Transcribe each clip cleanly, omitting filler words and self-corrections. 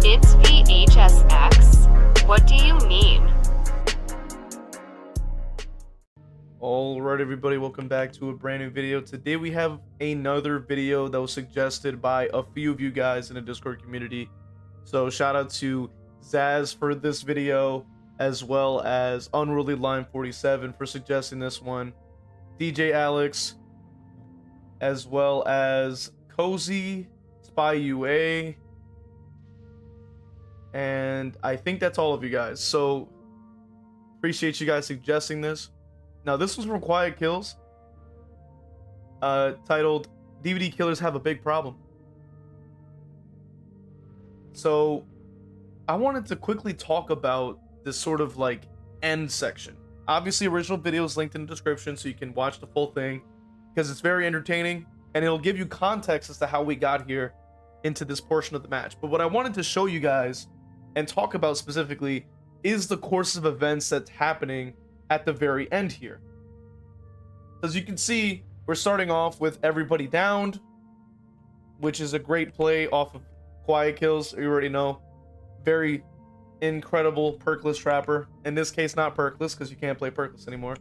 It's v.h.s.x. What do you mean? Alright everybody, welcome back to a brand new video. Today we have another video that was suggested by a few of you guys in the Discord community. So shout out to Zaz for this video, as well as Unruly Line 47 for suggesting this one, DJ Alex, as well as Cozy, Spy UA, and I think that's all of you guys. So appreciate you guys suggesting this. Now this was from Quiet Kills, titled DBD Killers Have a Big Problem. So I wanted to quickly talk about this sort of like end section. Obviously original video is linked in the description so you can watch the full thing, because it's very entertaining and it'll give you context as to how we got here into this portion of the match. But what I wanted to show you guys and talk about specifically is the course of events that's happening at the very end here. As you can see, we're starting off with everybody downed, which is a great play off of Quiet Kills. You already know, very incredible perkless trapper. In this case, not perkless, because you can't play perkless anymore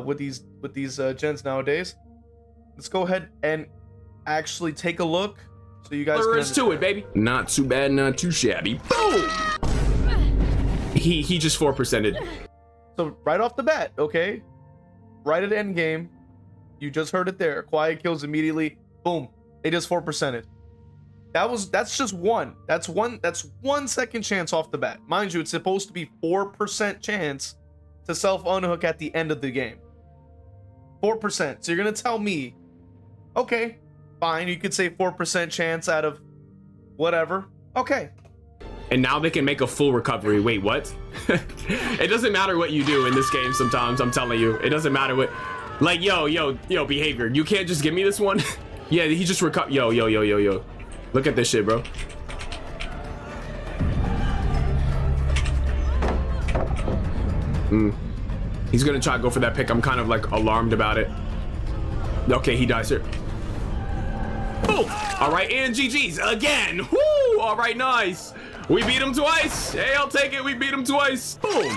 with these gens nowadays. Let's go ahead and actually take a look so you guys There is to it, baby. Not too bad, not too shabby. Boom! He just 4%ed. So right off the bat, okay, right at end game, you just heard it there. Quiet Kills immediately, boom, they just 4%ed. That's just one. That's 1 second chance off the bat. Mind you, it's supposed to be 4% chance to self-unhook at the end of the game. 4%. So you're gonna tell me, okay, fine, you could say 4% chance out of whatever. Okay. And now they can make a full recovery. Wait, what? It doesn't matter what you do in this game sometimes, I'm telling you. It doesn't matter what, like, yo, behavior. You can't just give me this one. Yeah, he just recovered. Yo. Look at this shit, bro. He's gonna try to go for that pick. I'm kind of like alarmed about it. Okay, he dies here. Boom! All right, and GG's again. Woo! All right, nice. We beat him twice. Hey, I'll take it. We beat him twice. Boom.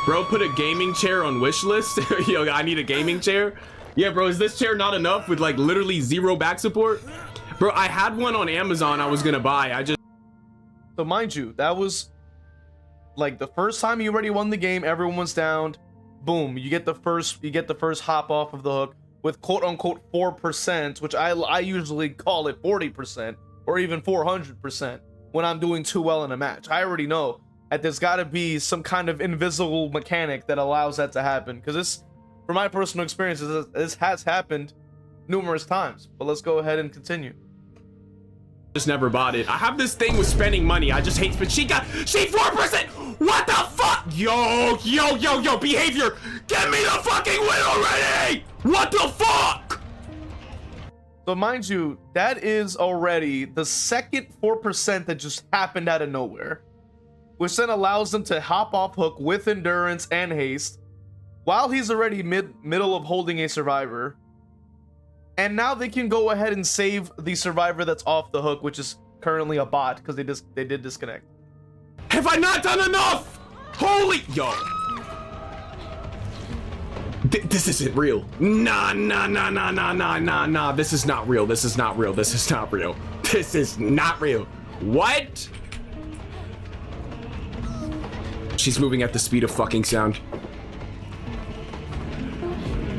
Bro, put a gaming chair on wish list. Yo, I need a gaming chair. Yeah, bro, is this chair not enough with like literally 0 back support? Bro, I had one on Amazon I was gonna buy. So mind you, that was like the first time you already won the game, everyone was downed. Boom, you get the first hop off of the hook with quote unquote 4%, which I usually call it 40% or even 400% when I'm doing too well in a match. I already know that there's got to be some kind of invisible mechanic that allows that to happen, because this, from my personal experiences, this has happened numerous times. But let's go ahead and continue. Just never bought it. I have this thing with spending money. I just hate, but she 4%. What the fuck? Yo, behavior. Get me the fucking win already. What the fuck? So mind you, that is already the second 4% that just happened out of nowhere, which then allows them to hop off hook with endurance and haste while he's already middle of holding a survivor. And now they can go ahead and save the survivor that's off the hook, which is currently a bot, because they did disconnect. Have I not done enough? Holy yo. This isn't real. Nah. This is not real. This is not real. This is not real. This is not real. What? She's moving at the speed of fucking sound.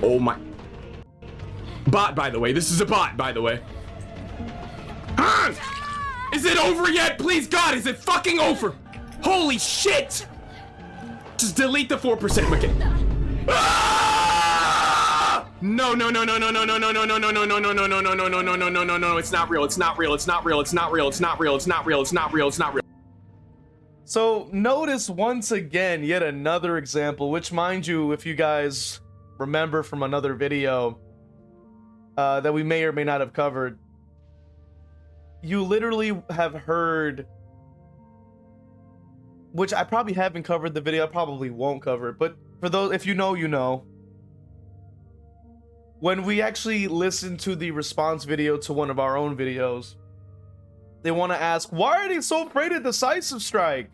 Oh my. Bot, by the way. This is a bot, by the way. Is it over yet? Please, God, is it fucking over? Holy shit! Just delete the 4% mechanic. No, it's not real. It's not real. It's not real. It's not real. It's not real. It's not real. It's not real. It's not real. So notice once again, yet another example, which mind you, if you guys remember from another video that we may or may not have covered, you literally have heard, which I probably haven't covered the video, I probably won't cover it, but for those, if you know, you know. When we actually listened to the response video to one of our own videos, they want to ask, why are they so afraid of Decisive Strike?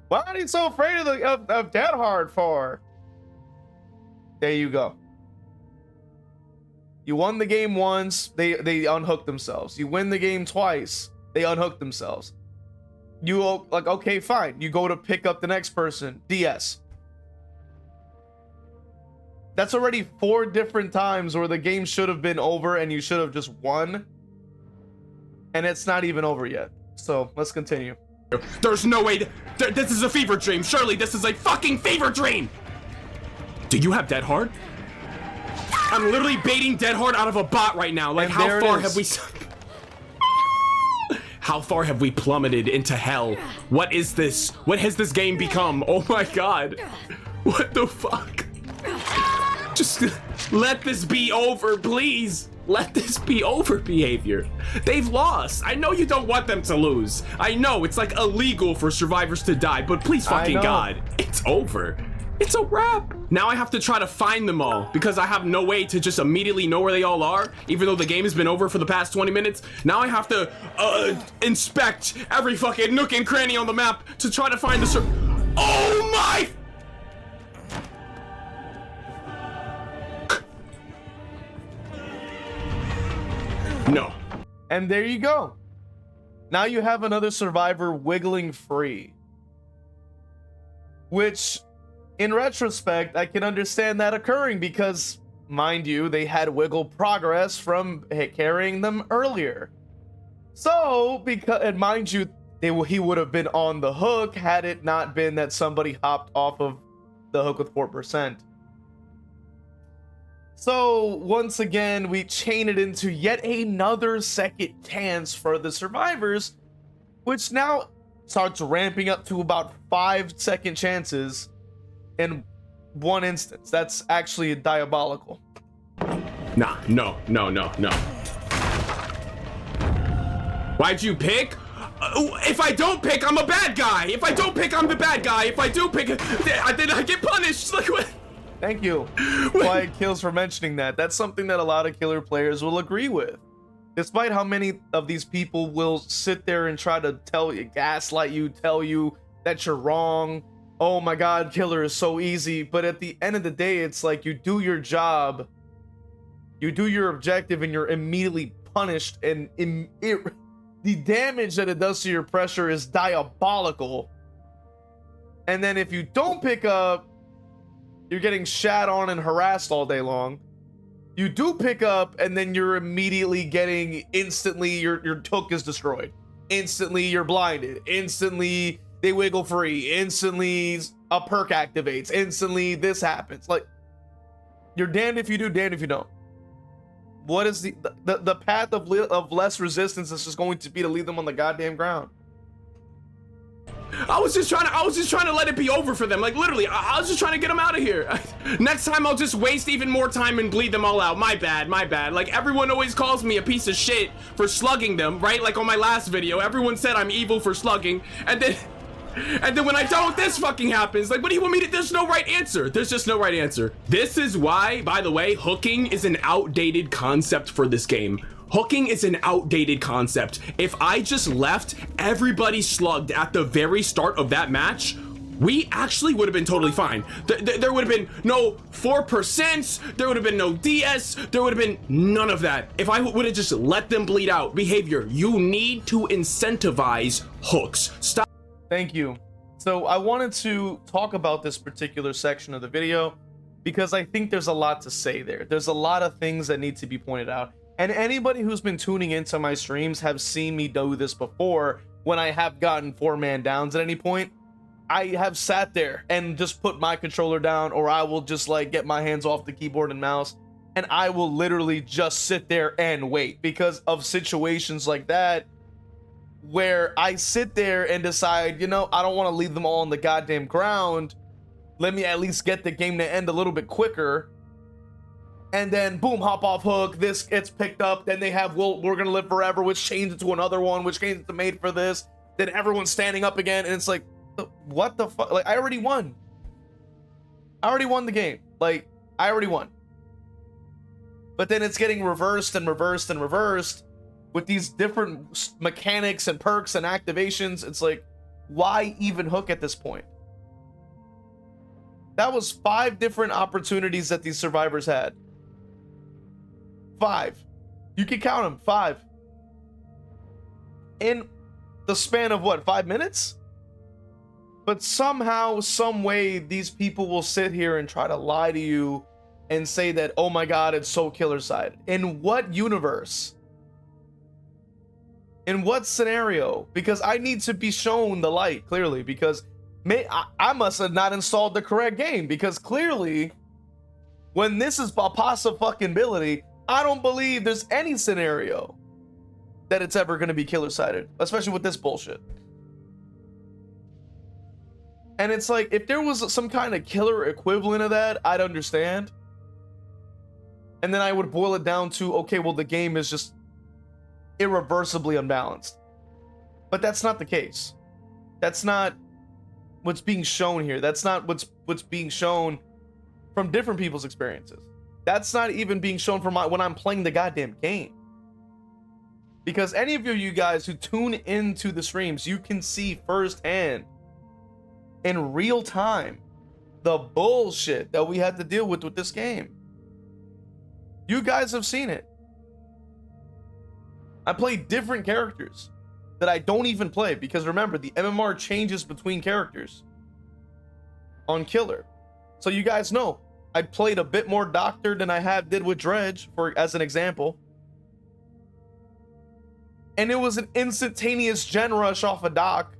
Why are they so afraid of Dead Hard for? There you go. You won the game once, they unhook themselves. You win the game twice, they unhook themselves. You like, okay, fine. You go to pick up the next person, DS. That's already 4 different times where the game should have been over and you should have just won. And it's not even over yet. So let's continue. There's no way. This is a fever dream. Surely this is a fucking fever dream. Do you have Dead Hard? I'm literally baiting Dead Hard out of a bot right now. Like, how far have we... How far have we plummeted into hell? What is this? What has this game become? Oh my god. What the fuck? Just let this be over, please. Let this be over, behavior. They've lost. I know you don't want them to lose. I know it's like illegal for survivors to die, but please fucking god, it's over. It's a wrap. Now I have to try to find them all because I have no way to just immediately know where they all are, even though the game has been over for the past 20 minutes. Now I have to inspect every fucking nook and cranny on the map to try to find the Oh my! No. And there you go. Now you have another survivor wiggling free. Which, in retrospect, I can understand that occurring because, mind you, they had wiggle progress from carrying them earlier. So, because, and mind you, he would have been on the hook had it not been that somebody hopped off of the hook with 4%. So, once again, we chain it into yet another second chance for the survivors, which now starts ramping up to about 5 second chances in one instance. That's actually diabolical. Nah, no. Why'd you pick? If I don't pick, I'm a bad guy. If I don't pick, I'm the bad guy. If I do pick, then I get punished. Like what? Thank you, Quiet Kills, for mentioning that. That's something that a lot of killer players will agree with. Despite how many of these people will sit there and try to tell you, gaslight you, tell you that you're wrong. Oh my god, killer is so easy. But at the end of the day, it's like you do your job, you do your objective, and you're immediately punished. And the damage that it does to your pressure is diabolical. And then if you don't pick up, you're getting shat on and harassed all day long. You do pick up, and then you're immediately getting instantly your hook is destroyed. Instantly you're blinded. Instantly they wiggle free. Instantly a perk activates. Instantly this happens. Like, you're damned if you do, damned if you don't. What is the path of less resistance is just going to be to leave them on the goddamn ground? I was just trying to let it be over for them. Like literally, I was just trying to get them out of here. Next time I'll just waste even more time and bleed them all out. My bad. Like everyone always calls me a piece of shit for slugging them, right? Like on my last video, everyone said I'm evil for slugging, and then when I don't, this fucking happens. Like, what do you want me to? There's no right answer. There's just no right answer. This is why, by the way, hooking is an outdated concept for this game. Hooking is an outdated concept. If I just left everybody slugged at the very start of that match, we actually would have been totally fine. There would have been no 4%, there would have been no DS, there would have been none of that. If I would have just let them bleed out. Behavior, you need to incentivize hooks. Stop. Thank you. So I wanted to talk about this particular section of the video because I think there's a lot to say there. There's a lot of things that need to be pointed out. And anybody who's been tuning into my streams have seen me do this before when I have gotten 4-man downs at any point. I have sat there and just put my controller down, or I will just like get my hands off the keyboard and mouse, and I will literally just sit there and wait because of situations like that where I sit there and decide, you know, I don't want to leave them all on the goddamn ground. Let me at least get the game to end a little bit quicker. And then boom, hop off hook, this gets picked up, then they have we're gonna live forever, which changes it to another one, which changes it to made for this, then everyone's standing up again, and it's like, what the fuck? Like, I already won the game. Like, I already won. But then it's getting reversed and reversed and reversed, with these different mechanics and perks and activations. It's like, why even hook at this point? That was 5 different opportunities that these survivors had. 5. You can count them. 5. In the span of what, 5 minutes? But somehow, some way, these people will sit here and try to lie to you and say that, oh my god, it's so killer-sided. In what universe? In what scenario? Because I need to be shown the light, clearly, because I must have not installed the correct game, because clearly, when this is a possibility, I don't believe there's any scenario that it's ever going to be killer-sided, especially with this bullshit. And it's like, if there was some kind of killer equivalent of that, I'd understand. And then I would boil it down to, okay, well, the game is just irreversibly unbalanced. But that's not the case. That's not what's being shown here. That's not what's being shown from different people's experiences. That's not even being shown from when I'm playing the goddamn game. Because any of you guys who tune into the streams, you can see firsthand, in real time, the bullshit that we had to deal with this game. You guys have seen it. I play different characters that I don't even play, because remember, the MMR changes between characters on Killer. So you guys know, I played a bit more Doctor than I did with Dredge, as an example. And it was an instantaneous gen rush off of Doc.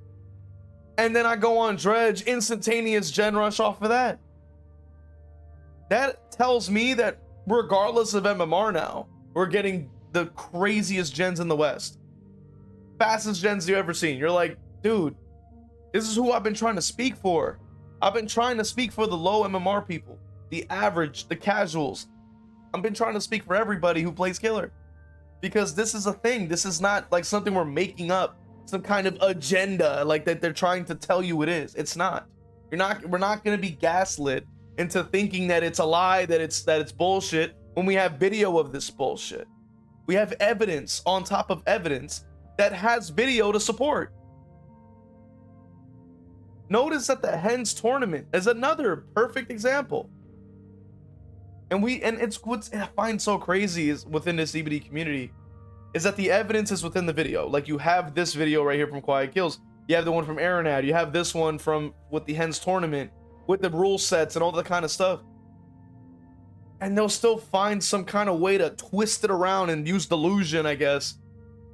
And then I go on Dredge, instantaneous gen rush off of that. That tells me that regardless of MMR now, we're getting the craziest gens in the West. Fastest gens you've ever seen. You're like, dude, this is who I've been trying to speak for. I've been trying to speak for the low MMR people, the average, the casuals. I've been trying to speak for everybody who plays Killer. Because this is a thing. This is not like something we're making up, some kind of agenda like that they're trying to tell you it is. It's not. We're not going to be gaslit into thinking that it's a lie, that it's bullshit, when we have video of this bullshit. We have evidence on top of evidence that has video to support. Notice that the Hens tournament is another perfect example. And it's what I find so crazy is within this DBD community is that the evidence is within the video. Like, you have this video right here from Quiet Kills. You have the one from Aeronad. You have this one from with the Hens tournament, with the rule sets and all that kind of stuff. And they'll still find some kind of way to twist it around and use delusion, I guess,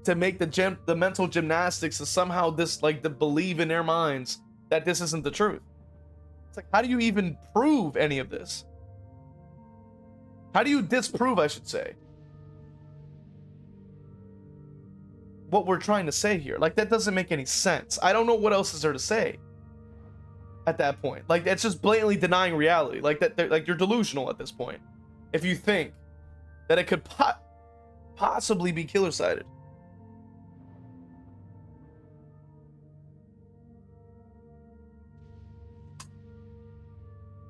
to make the mental gymnastics to somehow to believe in their minds that this isn't the truth. It's like, how do you even prove any of this? How do you disprove, I should say, what we're trying to say here? Like, that doesn't make any sense. I don't know what else is there to say at that point. Like, that's just blatantly denying reality. Like, like, you're delusional at this point if you think that it could possibly be killer-sided.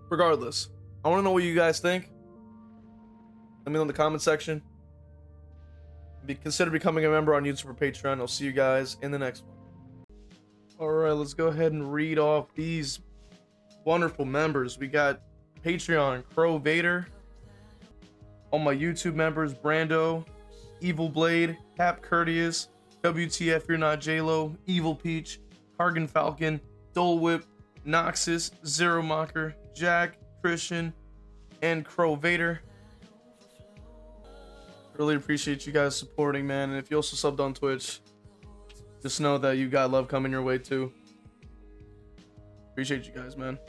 Regardless, I want to know what you guys think. Let me know in the comment section. Consider becoming a member on YouTube or Patreon. I'll see you guys in the next one. All right, let's go ahead and read off these wonderful members. We got Patreon, Crow Vader. All my YouTube members, Brando, Evil Blade, Cap Courteous, WTF You're Not JLo, Evil Peach, Hargan Falcon, Dole Whip, Noxus, Zero Mocker, Jack, Christian, and Crow Vader. Really appreciate you guys supporting, man. And if you also subbed on Twitch, just know that you got love coming your way too. Appreciate you guys, man.